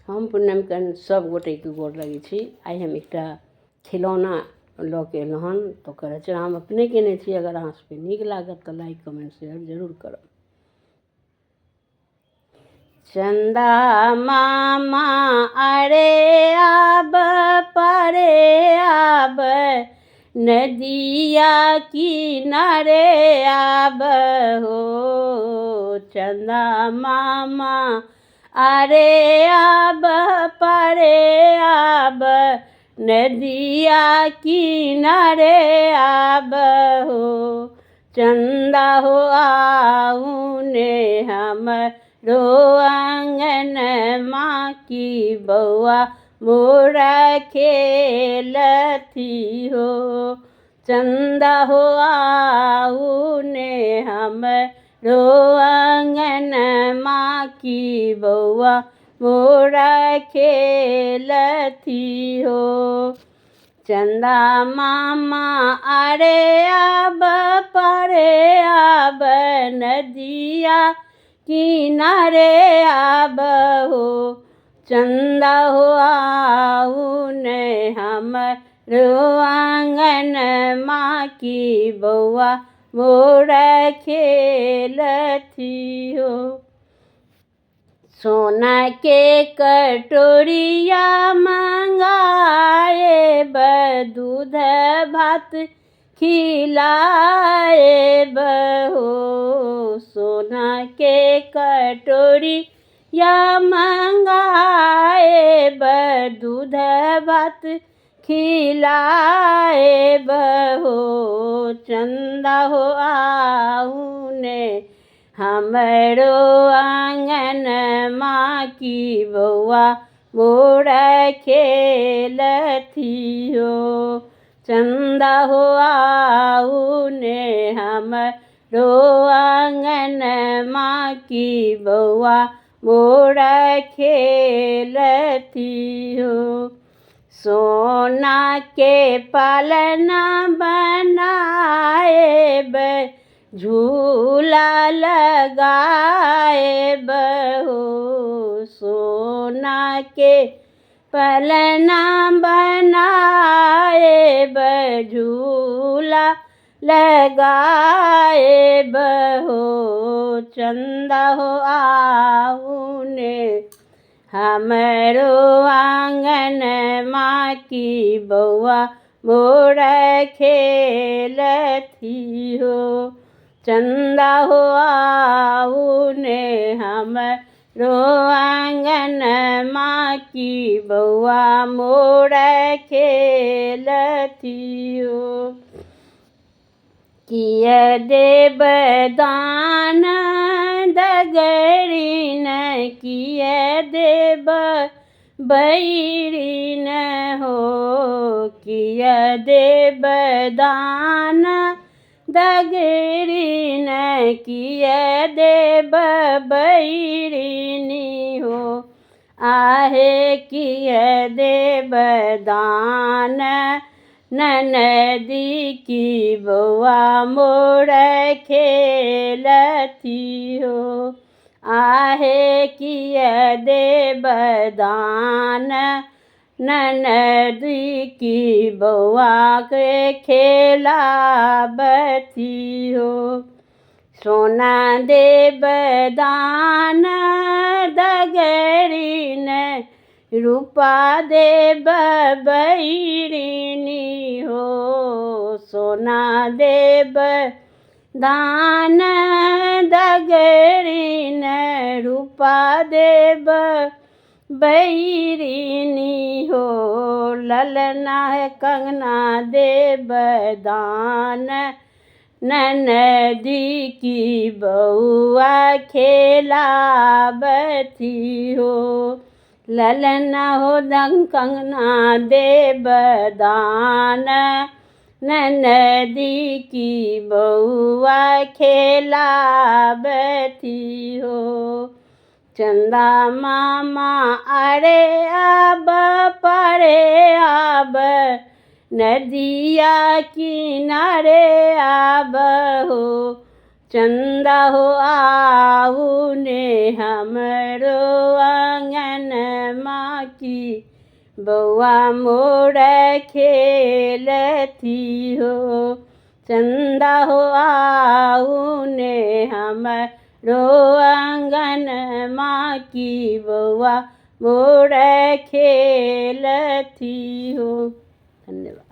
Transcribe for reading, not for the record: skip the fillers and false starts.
हम पूर्णिम के सब गोटे के गोर लगे छी। आई हम एकटा खिलौना लऽ के एलहुँ हन तऽ ओकर रचना हम अपने केने छी। अगर अहाँ सबके नीक लागत तऽ लाइक कमेंट शेयर जरूर करब। चंदा मामा अरे आब परे आब नदिया किनारे आब हो। चंदा मामा अरे आब परे आब नदिया किनारे आब हो। चंदा हो आउने हमरो आंगन माँ की बउआ मोरा खेलती हो। चंदा हो आउने हमरो आंगन माँ की बउआ मोरा खेलती हो। चंदा मामा अरे आब परे आब नदिया किनारे आब हो। चंदा हो आउने हमरो आंगन माँ की बउआ मोरा खेलती हो। सोना के कटोरिया मंगाए दूध भात खिलाए हो। सोना के कटोरिया मंगाए दूध भात खिलाए हो। चंदा हो आउने हमरो आंगन माँ की बउआ मोरा खेलती हो। चंदा हो आउने हमरो आंगन माँ की बउआ मोरा खेलती हो। सोना के पालना बनाए झूला लगाए हो। सोना के पलना बनाए झूला लगाए हो। चंदा हो आउने हमरो आंगन माँ की बउआ मोरा खेलती हो। चंदा हो आउने हमरो आंगन माँ की बउआ मोरा खेलती हो। किया देब दान दगरिन किया देब बैरिन हो। किया देब दान दगरिन किया देब बैरिनी हो। आहे किया देब दान ननदी की बउआ मोरा खेलती हो। आहे किया देब दान ननदी की बउआ के खेलावती हो। सोना देब दान दगरिन रूपा देब बैरिनी हो। सोना देब दान दगरिन रूपा देब बैरिनी हो। ललना कंगना देब दान ननदी की बउआ खेलावती हो। ललना हो कंगना देब दान ननदी की बउआ खेलावती हो। चंदा मामा अरे आब परे आब नदिया किनारे आब हो। चंदा हो आऊ ने हमरो आंगन माँ की बउआ मोर खेलती हो। चंदा हो आऊ ने हमरो आंगन माँ की बउआ मोर खेलती हो। धन्यवाद।